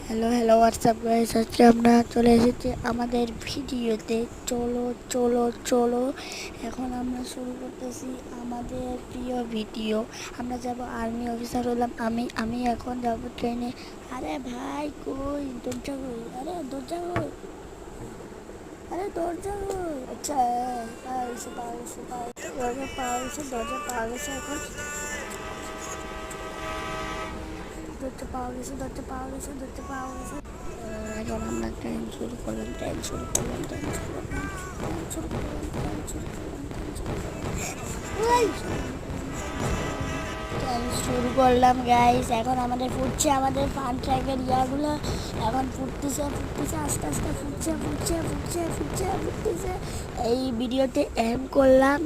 Hello hello WhatsApp guys, আজকে আমরা চলে এসেছি আমাদের ভিডিওতে। চলো চলো চলো, এখন আমরা শুরু করতেছি আমাদের প্রিয় ভিডিও। আমরা যাব আর্মি অফিসার হলাম আমি আমি এখন যাব ট্রেনে। আরে ভাই কই দরজা কই? আরে দরজা কই? আরে দরজা কই? আচ্ছা পাওয়া গেছে দরজা পাওয়া গেছে এখন দরজা পাওয়া গেছে। এখন আমরা ট্রেন শুরু করলাম ট্রেন শুরু করলাম ট্রেন শুরু করলাম ট্রেন শুরু করলাম ট্রেন শুরু করলাম ট্রেন শুরু করলাম শুরু করলাম গাইস। এখন আমাদের ফুটছে আমাদের ফান ট্র্যাকের ইয়াগুলো, এখন ফুটতেছে আস্তে আস্তে ফুটতেছে। এই ভিডিওতে এম করলাম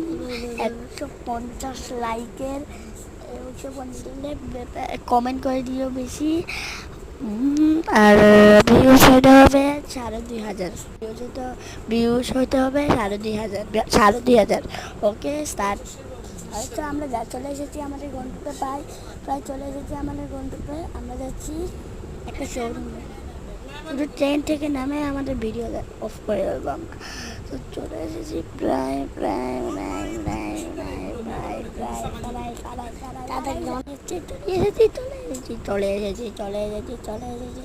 150 লাইকের, 150 কমেন্ট করে দিও বেশি। আর ভিউজ হতে হবে 2500, ভিউজ হতে হবে 2500। Okay start. আচ্ছা আমরা চলে এসেছি আমাদের গন্তব্যে, প্রায় চলে এসেছি আমাদের গন্তব্যে। আমরা যাচ্ছি একটা শোরুমে। শুধু ট্রেন থেকে নামে আমাদের ভিডিও অফ করে দেবো আমরা। তো চলে এসেছি প্রায় প্রায় প্রায় প্রায় প্রায় প্রায় প্রায় প্রায় তাড়াতাড়ি চলে এসেছি।